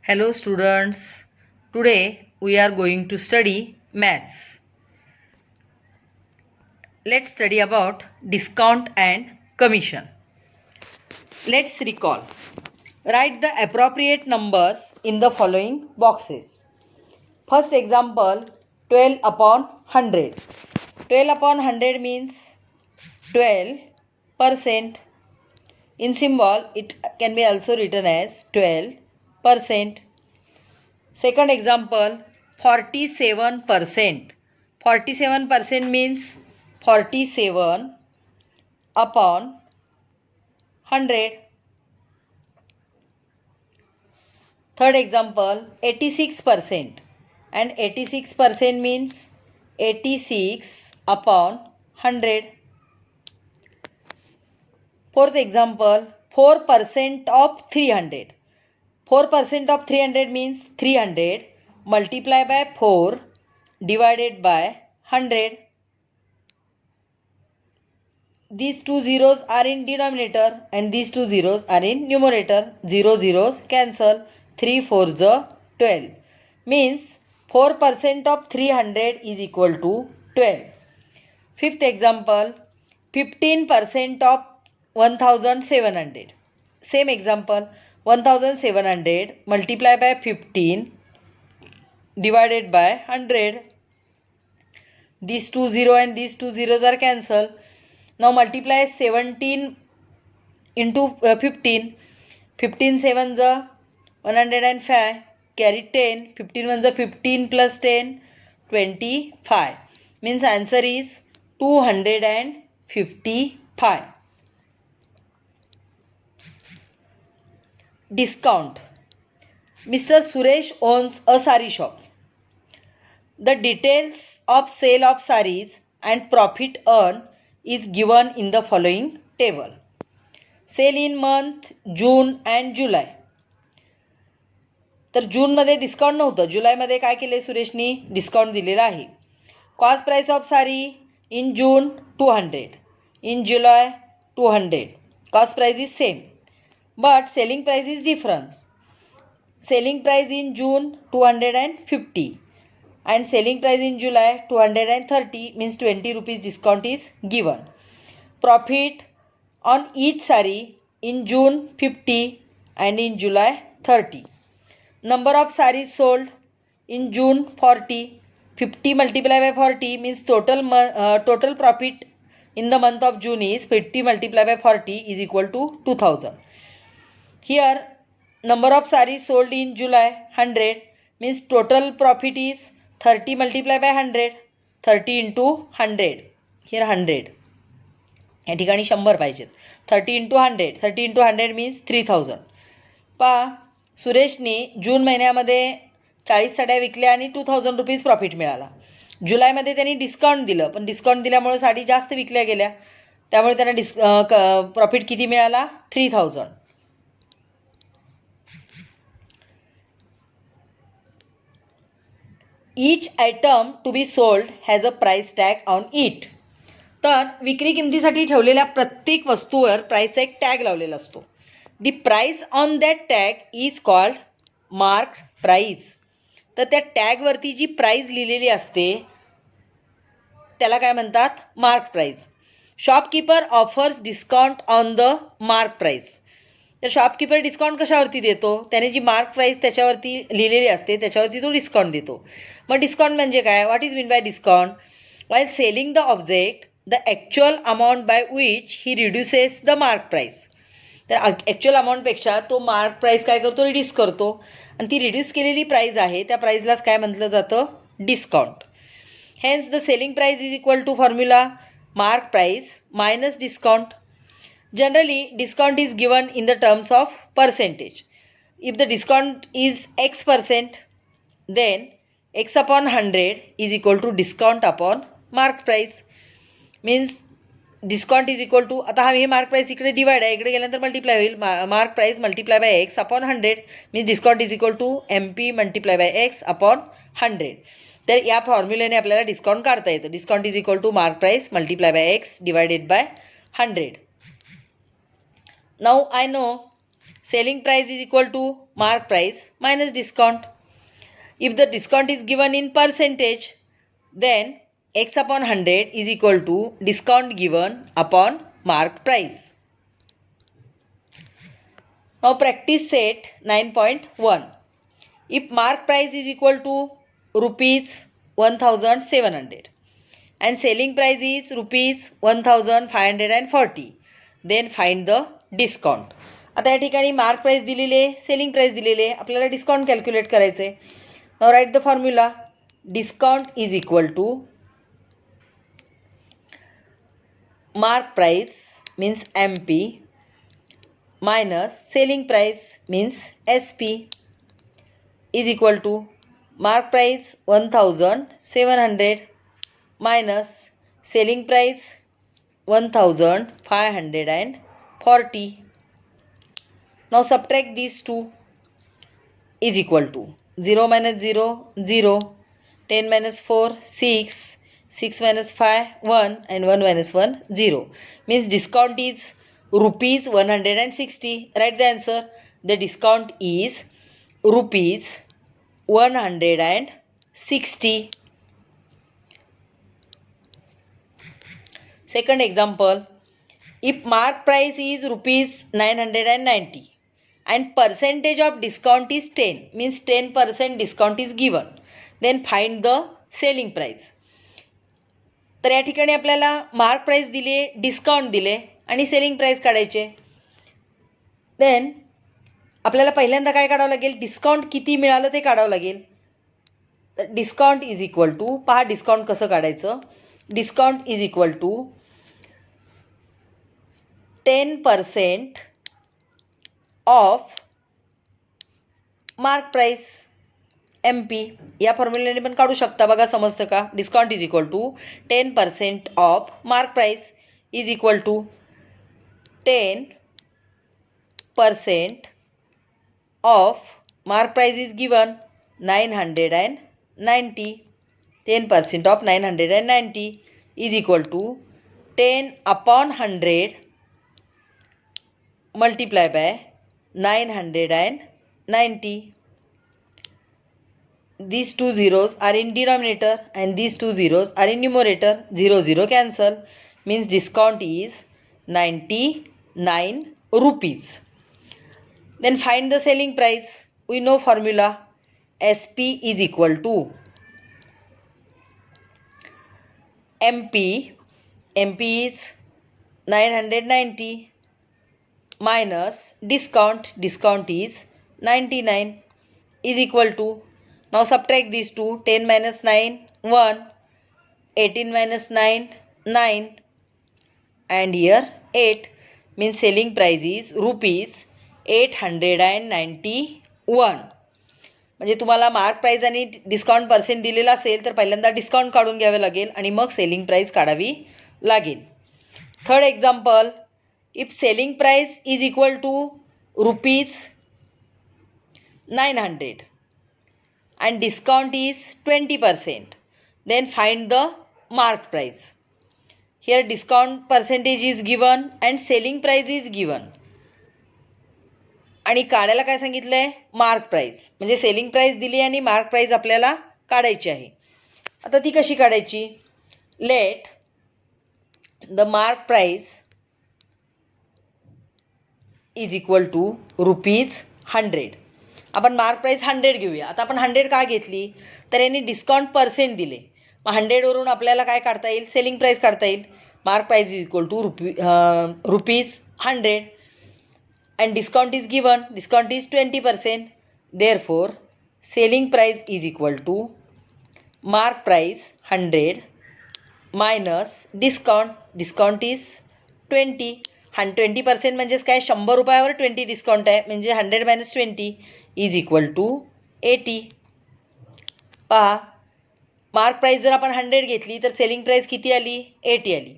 Hello students, today we are going to study maths. Let's study about discount and commission. Let's recall. Write the appropriate numbers in the following boxes. First example, 12 upon 100. 12 upon 100 means 12%. In symbol, it can be also written as 12%. Second example, 47%. 47% means 47 upon 100. Third example, 86%. And 86% means 86 upon 100. Fourth example, 4% of 300. 4% of 300 means 300 multiplied by 4 divided by 100. These two zeros are in denominator and these two zeros are in numerator. 0 zeros cancel. 3 4s are 12. Means 4% of 300 is equal to 12. Fifth example, 15% of 1700. Same example, 1700 multiplied by 15 divided by 100. These two zeros and these two zeros are cancelled. Now multiply 17 into 15. 15 sevens are 105. Carry 10. 15 ones are 15 plus 10, 25. Means answer is 255. Discount. Mr. Suresh owns a sari shop. The details of sale of saris and profit earned is given in the following table. Sale in month June and July. तर जूनमध्ये discount नव्हतं, जुलैमध्ये काय केले सुरेशनी discount दिलेला आहे. Cost price of सारी इन जून 200, इन जुलै 200. Cost price is same but selling price is difference. Selling price in June 250 and selling price in July 230 means 20 rupees discount is given. Profit on each saree in June 50 and in July 30. Number of sarees sold in June 40. 50 multiplied by 40 means total profit in the month of June is 50 multiplied by 40 is equal to 2000. Here number of sarees sold in July 100 means total profit is 30 multiplied by 100, 30 into 100. Here 100. या ठिकाणी 100 पाहिजेत. 30 into 100. 30 into 100 means 3000. पहा सुरेशने जून महिन्यामध्ये 40 साड्या विकल्या आणि 2000 rupees profit मिळाला. जुलैमध्ये त्यांनी डिस्काउंट दिलं, पण डिस्काउंट दिल्यामुळे साडी जास्त विकल्या गेल्या, त्यामुळे त्यांना प्रॉफिट किती मिळाला 3000. Each item to be sold has a price tag on it. तर विक्री किमतीसाठी ठेवलेल्या प्रत्येक वस्तूवर प्राइसचा एक टॅग लावलेला असतो. दी price on that tag is called mark price. तर त्या टॅगवरती जी प्राइस लिहिलेली असते त्याला काय म्हणतात, mark price. Shopkeeper offers discount on the mark price. तर शॉपकीपर डिस्काउंट कशावरती देतो, त्याने जी मार्क प्राइस त्याच्यावरती लिहिलेली असते त्याच्यावरती तो डिस्काउंट देतो. मग डिस्काउंट म्हणजे काय, what is mean by discount? वाईल selling the object the actual amount by which he reduces the mark price. तर ॲक्च्युअल अमाऊंटपेक्षा तो मार्क प्राइस काय करतो, रिड्यूस करतो, आणि ती रिड्यूस केलेली प्राइस आहे त्या प्राइसलाच काय म्हटलं जातं, discount. Hence the selling price is equal to formula mark price minus discount. Generally, discount is given in the terms of percentage. If the discount is X%, then X upon 100 is equal to discount upon mark price. Means discount is equal to, आता हे mark price इकडे divide आहे, इकडे गेल्यानंतर multiply होईल. Mark price multiply by X upon 100 means discount is equal to MP multiply by X upon 100. तर या फॉर्म्युलेने आपल्याला डिस्काउंट काढता येतं. Discount is equal to mark price multiply by X divided by 100. Now I know selling price is equal to mark price minus discount. If the discount is given in percentage, then x upon 100 is equal to discount given upon marked price. Now practice set 9.1. If mark price is equal to rupees 1700 and selling price is rupees 1540, then find the discount. आता या ठिकाणी mark price दिलेली आहे, selling price दिलेली आहे, आपल्याला discount calculate करायचं आहे. Now write the formula. Discount is equal to mark price means MP minus selling price means SP is equal to mark price 1700 minus selling price 1540. Now subtract these two. Is equal to 0 minus 0 0, 10 minus 4 6, 6 minus 5 1 and 1 minus 1 0. Means discount is rupees 160. Write the answer. The discount is rupees 160. Second example. If mark price is rupees 990 and percentage of discount is 10, means 10% discount is given, then find the selling price. तर या ठिकाणी आपल्याला mark price दिली, discount दिले आणि selling price काढायचे. Then आपल्याला पहिल्यांदा काय काढावं लागेल, डिस्काउंट किती मिळालं ते काढावं लागेल. तर डिस्काउंट इज इक्वल टू, पहा डिस्काउंट कसं काढायचं. Discount is equal to 10% of mark price MP. या फॉर्म्युल्याने पण काढू शकता, बघा समजतं का. Discount is equal to 10% of mark price is equal to 10% of mark price is given 990. 10% of 990 is equal to 10 upon 100 multiply by 990. These two zeros are in denominator and these two zeros are in numerator. 0 0 cancel, means discount is 99 rupees. Then find the selling price. We know formula. SP is equal to MP. MP is 990 minus discount. Discount is 99 is equal to, now subtract these two. 10 minus 9 1, 18 minus 9 9 and here 8, means selling price is rupees 891. म्हणजे तुम्हाला mark price आणि discount percent दिलेला असेल तर पहिल्यांदा discount काढून घ्यावे लागेल आणि मग सेलिंग प्राइस काढावी लागेल. Third example. If selling price is equal to rupees 900 and discount is 20%, then find the mark price. Here discount percentage is given and selling price is given. आणि काढायला काय सांगितलं आहे, मार्क प्राइस. म्हणजे selling price दिली आणि mark price आपल्याला काढायची आहे. आता ती कशी काढायची. Let the mark price is equal to rupees 100. आपण मार्क प्राइस 100 घेऊया. आता आपण 100 का घेतली, तर यांनी डिस्काउंट पर्सेंट दिले. मग 100वरून आपल्याला काय काढता येईल, सेलिंग प्राइस काढता येईल. Mark price is equal to rupees 100 and discount is given. Discount is 20%. Therefore selling price is equal to mark price 100 minus discount. Discount is 20 and 20% म्हणजेच काय, 100 रुपयावर 20 डिस्काउंट आहे, म्हणजे 100 minus 20 इज इक्वल टू 80. पहा mark price जर आपण 100 घेतली तर selling price किती आली, 80 आली.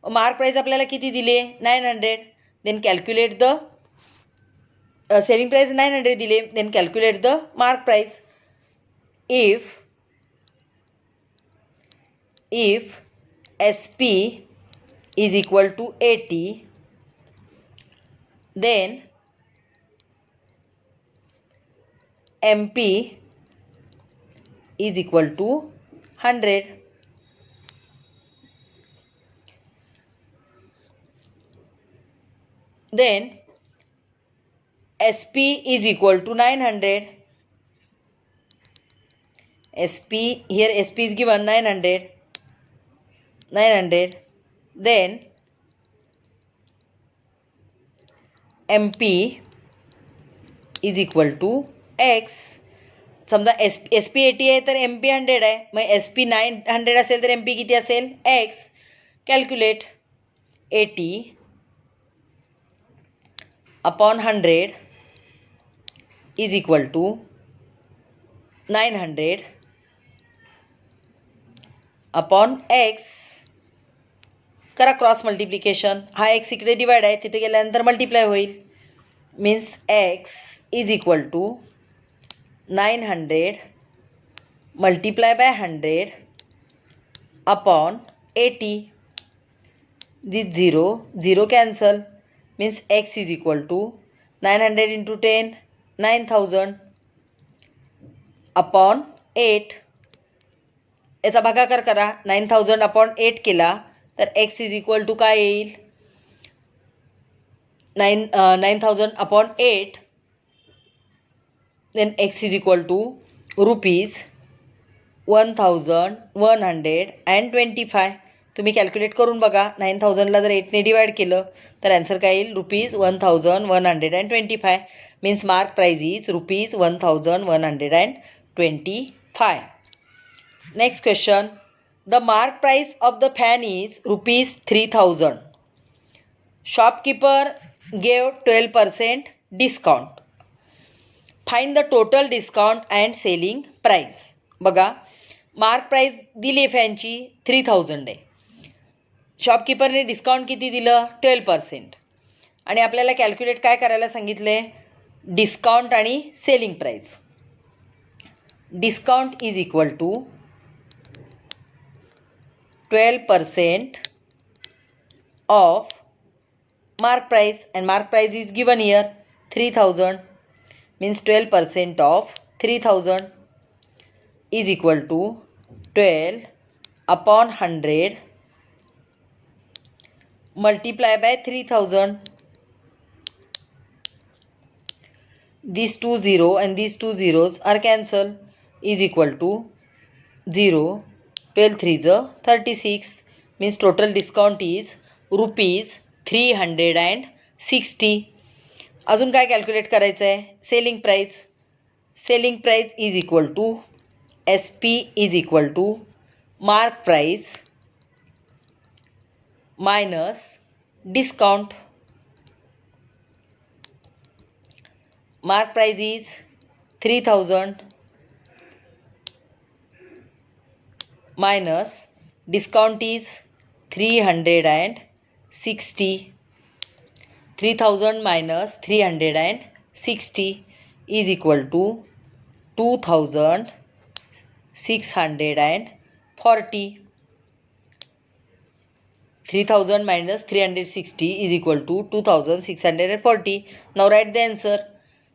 मार्क प्राइस आपल्याला किती दिले, 900. Then calculate the selling price 900 दिले, then calculate the mark price. If SP is equal to 80, then MP is equal to 100. Then SP is equal to 900. SP, here SP is given 900. Then MP is equal to X. समजा SP 80 आहे तर MP 100 आहे, मग SP 900 असेल तर MP किती असेल X. Calculate 80 upon 100 is equal to 900 upon X. करा cross multiplication. हा X इकडे डिवाइड आहे, तिथे गेल्यानंतर मल्टिप्लाय होईल. Means X is equal to 900 multiply by 100 upon 80. This 0 cancel, means X is equal to 900 into 10 9000 upon 8. याचा भागाकार करा. 9000 अपॉन 8 केला तर X इज इक्वल टू काय येईल 9000 upon 8. then X is equal to rupees 1125. तुम्ही कॅल्क्युलेट करून बघा. 9000ला जर 8ने डिवाइड केलं तर आन्सर काय येईल rupees 1125. Means mark price is rupees 1125. Next question. The mark price of the fan is rupees 3000. Shopkeeper gave 12% discount. Find the total discount and selling price. बघा mark price दिली फॅनची 3000 आहे. शॉपकीपरने डिस्काउंट किती दिलं 12%. आणि आपल्याला कॅल्क्युलेट काय करायला सांगितले डिस्काउंट आणि selling price. Discount is equal to 12% of mark price and mark price is given here 3000. means 12% of 3000 is equal to 12 upon 100 multiply by 3000. These two 0 and these two zeros are cancelled, is equal to 0. 12 3s 36. means total discount is rupees 360. अजून काय calculate करायचं आहे selling price. Selling price is equal to SP is equal to mark price minus discount. Mark price is 3000 minus discount is 360. 3000 minus 360 is equal to 2640. 3000 minus 360 is equal to 2640. Now write the answer.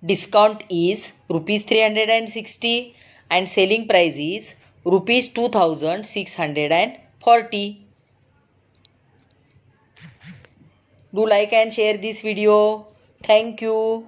Discount is rupees 360 and selling price is rupees 2640. Do like and share this video. Thank you.